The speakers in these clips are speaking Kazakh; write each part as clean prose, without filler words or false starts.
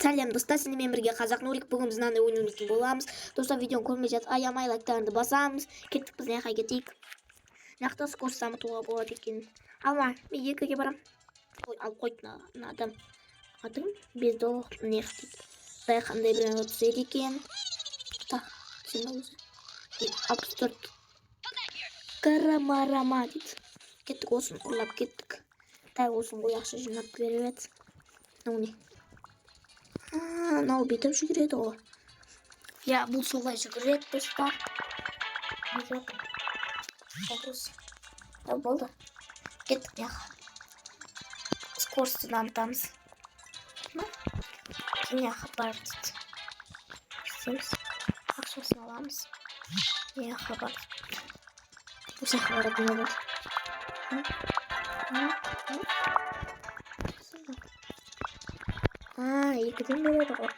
Сәлем достар, сендермен бірге қазақ Нурик. Бүгін біз мынандай ойын ойнайтын боламыз. Достар, видеоны көрмей жатып аямай лайктарыңды басамыз. Кеттік, біз жаққа кетейік. Нақты скорость дамытуға болады екен. Алма, мен екіге барам. Ой, алып қойды мына адам. Атым бездо нефт дейді. Дай қандай бір түседі екен. Так, сен өзі. 64. Карамарама дейді. Кеттік, осын ұрлап кеттік. Дай осын қояқшы жинап береді. Ну не. Мынау бүйтіп жүгіреді ғой. Я бұл солай жүгіреді достар. Болды. Кеттік яқа. Скоростьты дамытамыз. Кейін яқа бар дейді. Істейміз. Ақшасын аламыз. Яқа бар. Бұл жаққа баратын болады. Екіден береді ғой.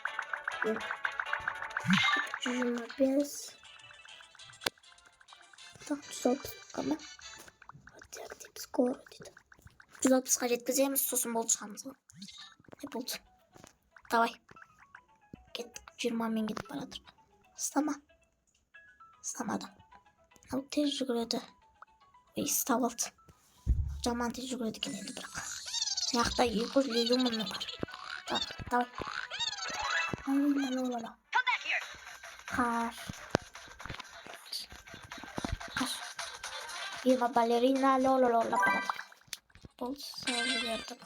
125. Так, 160 қана. Өтек деп скоро дейді. 160-ға жеткіземіз, сосын болды шығамыз ғой. Болды. Давай. Кеттік, 20-мен кетіп баратыр. Стама. Стамады. Ау тез жүгіреді. Ой, стап алды. Жаман тез жүгіреді екен енді бірақ. Яқта 250 мың бар. Так, давай. Қаш. Ева балерина лололола барады. Бұл сәлі бердік.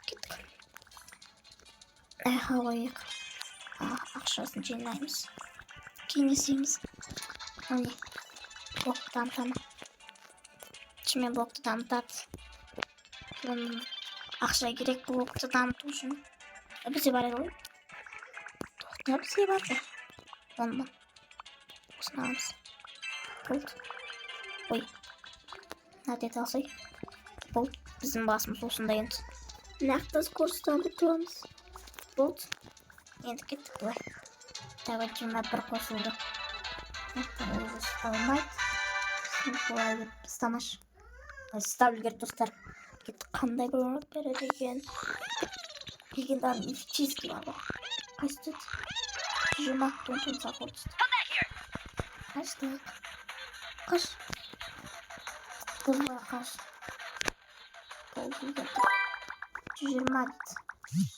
Кеттік. Әйха қойық. Ақшасын жинаймыз. Кейін есейміз. Әне. Блокты дамытамын. Шымен блокты дамытады. Ақша керек блокты дамыту үшін. Бізде бар еді ғой. Тоқтар бізде бар ғой. Оны осыны аламыз. Болды. Ой. Надет алсай. Болды. Біздің басымыз осында енді. Нақты скорость дамытамыз. Болды. Енді кеттік былай. Давай 21 қосылды. Өзі алмайды. Былай стамаш. Ставлю керек достар. Қандай бір орнат береді екен. Легендарный чистый бар ғой. Қайсы тұт? 20 сақол түсті. Қашты. Қаш. Қызға қаш. Болды егерді. 120 дейді.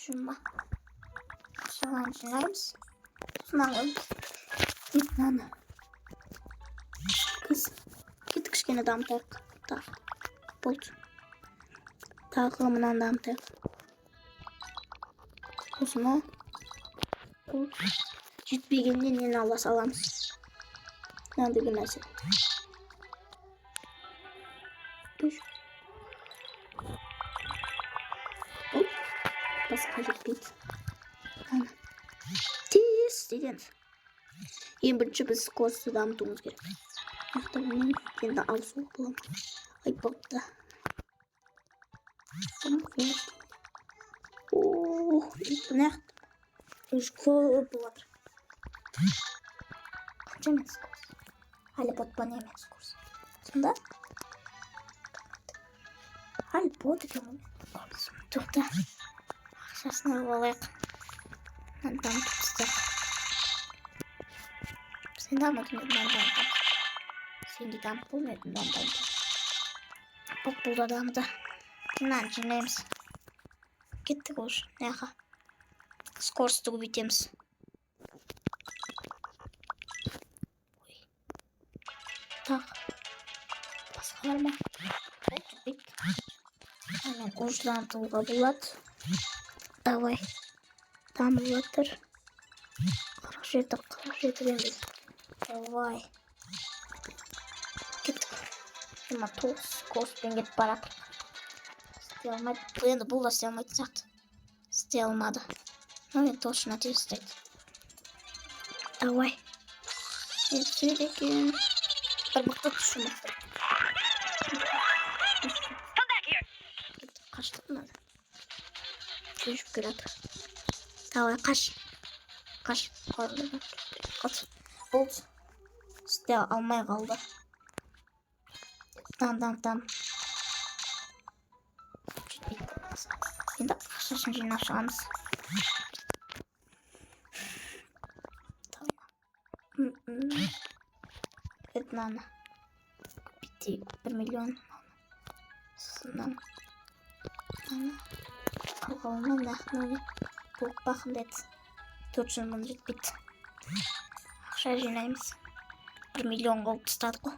20. Соған жинаймыз. Соған мынаны. Қыз. Кеттік кішкене дамытайық. Так. Болды. Тағы мұнан дамытайық. Осыны. Жетпегенде нені ала саламыз. Мынандай бір нәрсе. Басқа жетпейді. Тез деген. Ең бірінші біз скоростьты дамытуымыз керек. Ақтармен енді алысу болам. Ай болды. Ооо, нәқт. Үш көп болады. Қанша емес қос. Әлі ботпан емес қос. Сонда? Әлі бот екен ғой. Тоқта. Ақшасын алып алайық. Мынаны дамытып істер. Сен дамытып едім. Сен де дамып болмайтын дамытып. Бұл да дамыды. Мынаны жинаймыз. Кеттік ош. Неға. Скоростьті көбейтеміз. Так. Басқа бар ма? Мен ошыдан тұлға болады. Давай. Дамып жатыр. 47 емес. Давай. Кеттік. 29 скоростьпен кетіп баратыр. Істей алмайды. Енді бұл да істей алмайды сияқты. Істей алмады. Ну, мен точно тез істейді. Давай. Жетсейді екен. Бір мықты түші мықты. Қаштық мынады. Көшіп келеді. Давай, қаш. Қаш. Қат. Болды. Істей алмай қалды. Там. Енді ақшасын жинап шығамыз. Tamam. Evet nana. Bitti. 1 milyon. Sından. Nana. Bakalım ne? Bu bakın dedi. 400 milyon bitti. Akşam jинаймыз. 1 milyon gold istadık o.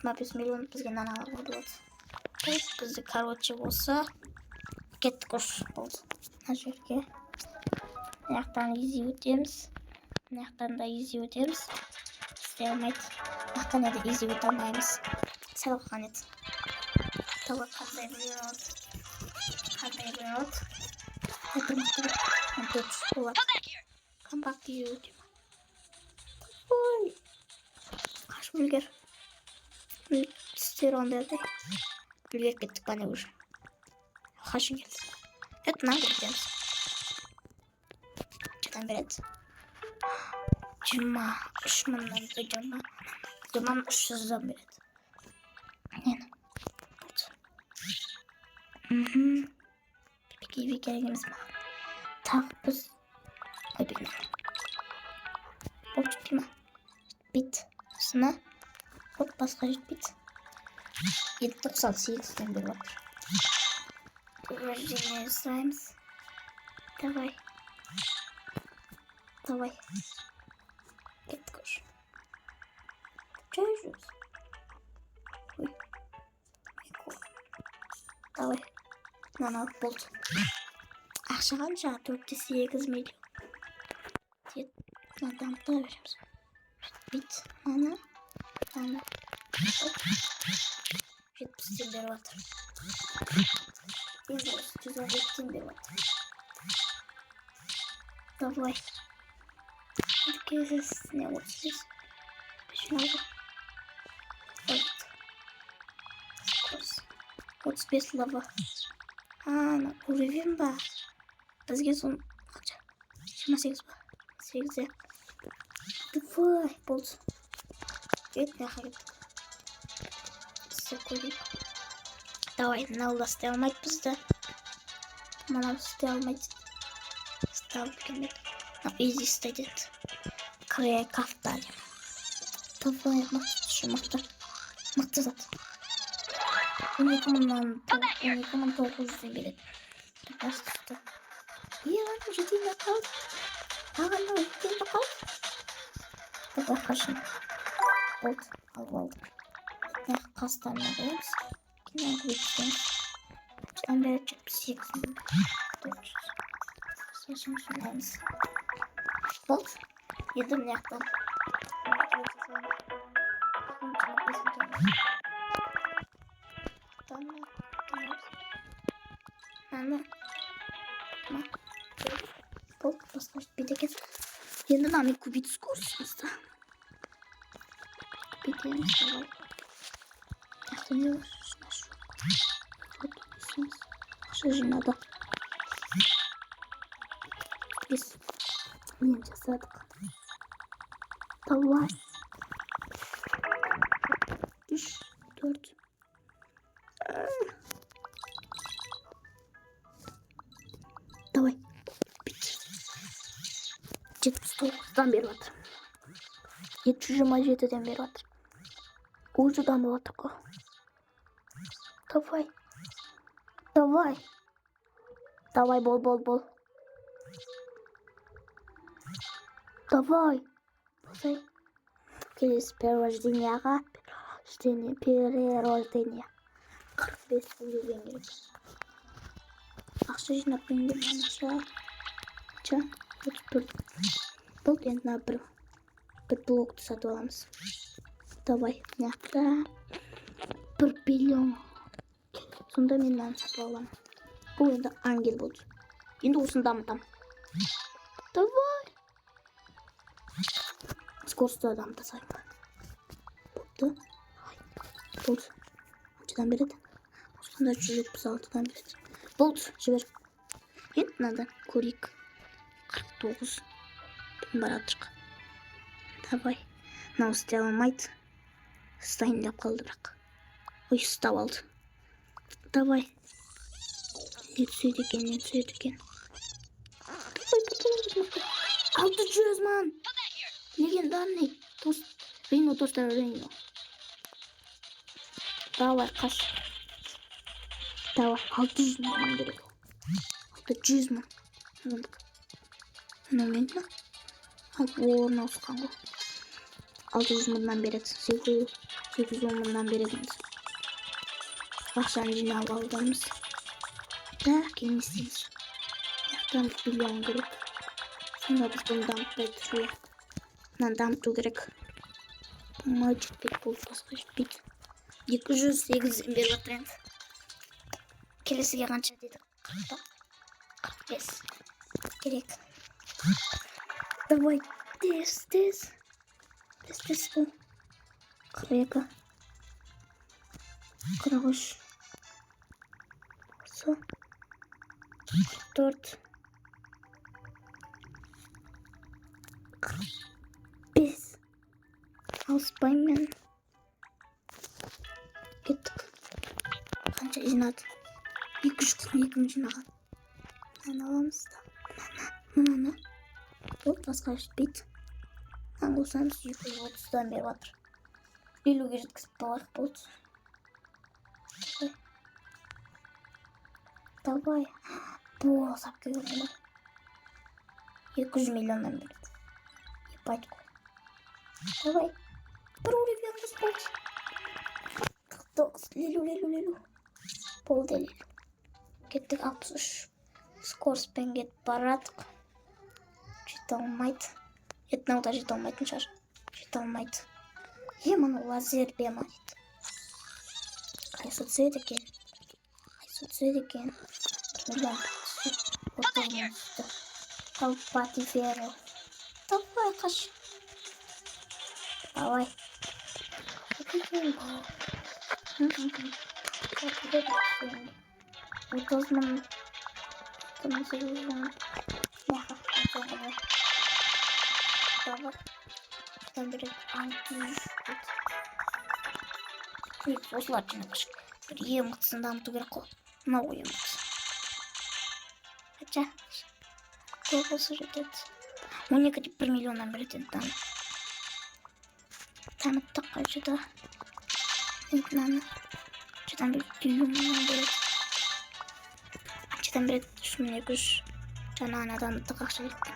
25 milyon bizге nana болады. Бізді короче болса кеттік ұш болды. Мына жерге мына жақтан изи өтеміз. Мына жақтан да изи өтеміз. Істей алмайды. Мына жақтан да изи өте алмаймыз. Сәл қалған еді. Тауға қандай береді. Қандай береді. Айтырмақтар. Болады. Come back to you. Ой. Қашып үлгер. Түстер ондайды. Үлгер кеттік бәне уже. Қашын келді. Это надо делать. Что там берет? Жиырма 3 мыңнан жиырма 300'dan берет. Нені? Пипеге керегіміз ма? Тағы біз көбейме. Бұл жетпей ма? Жетпейді. Осына вот басқа жетпейді. 798'den беріп отыр. Рождение Слаймс. Давай. Давай. Кеттік уже. Что жүрміз? Ой. Прикол. Давай. Мынаны алып болды. Ақша қанша? 4,8 миллион. Тек мына дамыта береміз. Бит. Мына. 70'den беріп отыр. Енді 117'den беріп отыр. Давай. Не вот здесь. Почему? Вот спец лава. На уровень ба. Бізге сон қанша? 28 ба. 8'де. Давай, болды. Етіне қағеттік. Секундик. Давай, мынау да істей алмайды бізді. Мынау істей алмайды. Ставлю кемет. Изи істейді. Края кафтали. Давай, мықты зат. 12.900'den береді. Басты. Ағанның жетейінде қалды. Давай, қашын. Болды, алып алдық. Қастарына қоямыз. Кейін көйтеміз. Бұдан бері 78 мың. 400. Сешім жинаймыз. Болды. Енді мына жақтан. Болды, басқа жетпейді екен. Енді мынаны көбейтіп скоростымызды. Көбейтеміз, давай. Не ақша жинады. Біз мен жасадық. Давай. 3, 4. Давай. 79'dan beri var. 727'den beri var. Ucudan mı attık o? Давай. Давай. Давай, бол. Давай. Келесі перерожденияға. Перерождение. 45 үлген керек. Ақша жинап қойыңдар ақша. Бұл енді бір блокты сатып аламыз. Давай, мынақта 1 миллион. Сонда мен мынаны сатып аламын. Бұл енді ангел болды. Енді осыны дамытам. Давай. Скоростты дамытасайым. Болды. Болды. Қаншадан береді? Осында 176'dan береді. Болды, жібер. Енді мынадан көрейік. 49. Баратырық. Давай. Мынау істей алмайды. Стайын деп қалды бірақ. Ой, ұстап алды. Давай. Не түседі екен. 600 man. Legendarный. Тост. Рейно, тостер, Рейно. Давай, kaç. Давай, 600 man gerek. 600 man. Нормально. О, насқанға. 600 мыңнан береді. 810 мыңнан береді. Ақшаны жинап алдымыз. Да, кейін істейміз. Яқтан миллион керек. Сонда біз бұны дамытпай тұру. Мынаны дамыту керек. Бұма жетпейді, бұл басқа жетпейді. 208 беріп жатыр енді. Келесіге қанша деді? 45 керек. Давай, тез бұл. 42 43 44 45 алыспаймын мен. Кеттік. Қанша жинады? 242 мың жинаған. Мынаны аламыз да. Мынаны. Бұл басқа жетпейді. Мынаны қосамыз 230-дан беріп жатыр. 50-ге жеткізіп болайық болды. Давай. Бұл сапқа көрдім. 200 миллионнан береді. Епать қой. Давай. Бір уровень біз болды. 49. Лелу. Болды лелу. Кеттік 63. Скорспен кетіп барадық. Жете алмайды. Етнауда жете алмайтын шығар. Жете алмайды. Емін лазер бема дейді. Қайсы түседі екен? Миллион түсті. Толпати фері. Давай қаш. Давай. 30 мың. Давай. Там берет 600. Осылар жинақыш. Бір емқытсын дамыту керек қой. Мынау емқытсын. Қача. Көп осы жетеді. 12,1 миллионнан беретін там. Дамыттық қайшыда. Мынаны. Қаншадан береді? 50 мыңнан береді. Қаншадан береді? 3200. Жаңағына дамыттық ақша жетті.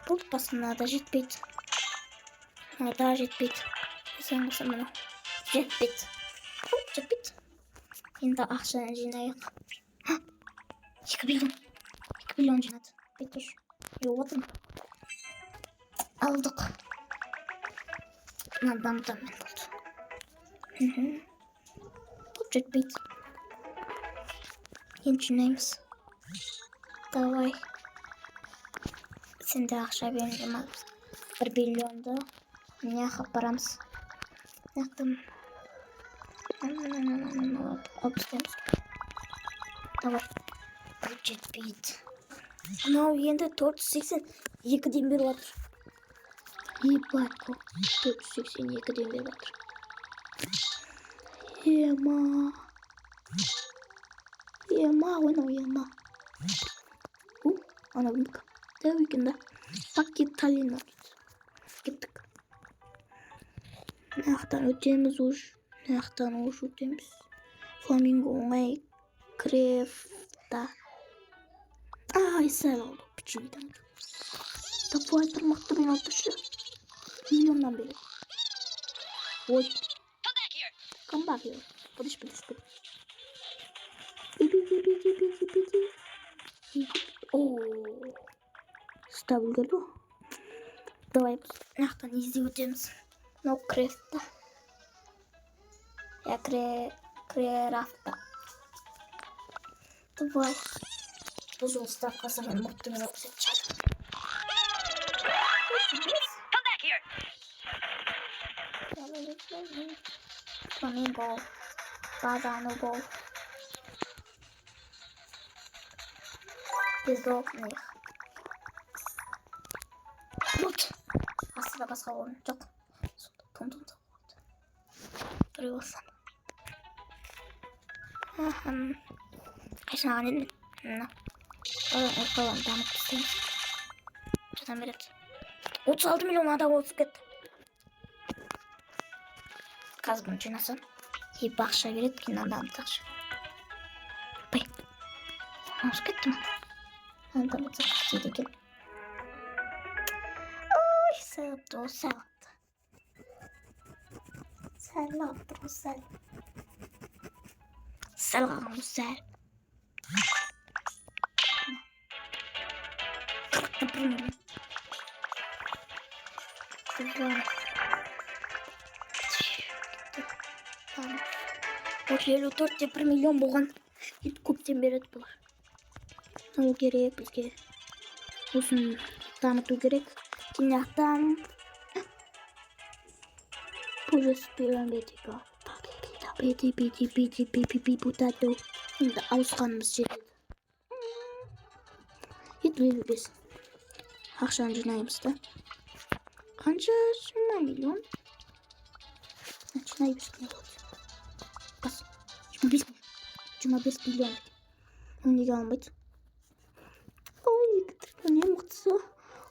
Бұл басына да жетпейді. Мына да жетпейді. Сен қоса мұны. Жетпейді. Жетпейді. Енді ақшаны жинайық. 2 миллион жинады. Бетуш. Отын. Алдық. Мына дамытамен болды. Бұл жетпейді. Енді жинаймыз. Давай. Сенде ақша берінген мағыз. 1 миллионды. Міне ақып барамыз. Яқтым. Алып істеміз. Давай. Бұл жетпейді. Мынау енді 482-ден беріп жатыр. Ебать қой. 482-ден беріп жатыр. Ема, ойнау ема. Ана бұндық. Дәу екен да. Пакет талина. Кеттік. Нақтан өтеміз ұш. Нақтан ұш өтеміз. Фламинго оңай. Крефта. Сәл алды. Пичуйдан. Давай тұрмақты мен алтышы. Миллионнан бері. Ой. Come back here. Подожди. Иди. Ооо. Стабыл келді. Давай нақтан езде өтеміз. Мынау крефта. Крерафта. Давай. Бұл жол ставқасы мен мұқтымыз өксет шығады. Flamingo. Bazarno bol. Бездокних. Вот. Асыра басқа орын жоқ. Тон-тон. Тұрғылсан. Қайшынаған едім. Қалан дамып істейміз. Sen beret. 36 milyon adam olsun gitti. Kazgıncı nasıl? İyi bakışa verip ki adam taş. Bay. Olsun gitti mi? Adam olsun gitti ki. Oy sevaptı o sevaptı. Sevaptı o sev. Selam o sev. Yapamıyorum. Güzel. Tamam. O 54 milyon болған. Ет көптен береді бұлар. Ол керек бізге. Осыны дамыту керек. Кинақтан. Пужас пирамидика. Пити потато. Енді ауысқанымыз жетеді. Ет бес. Ақшаны жинаймыз да. Қанша 20 миллион? Жинаймыз не болады? Қас. 25 миллион. Оны неге алмайды? Ой, не мықтысы.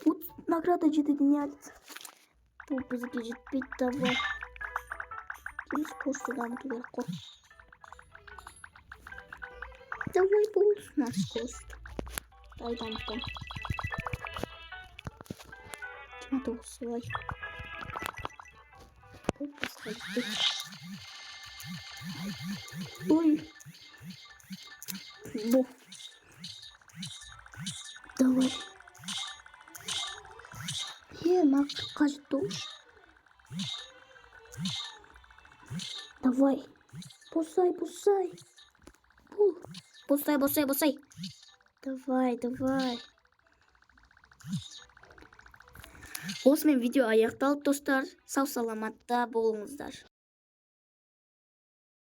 Вот награда жетеді не алды. Бұл бізге жетпейді давай. Біз курсты дамыту керек қой. Давай болсын наш курсты. Дай дамытам. 29 солай. Бұл бізге жетпейді. Ой. Бу. Давай. Мак кажется. Давай. Босай. Босай. Давай. Осымен видео аяқталды достар. Сау саламатта болыңыздар.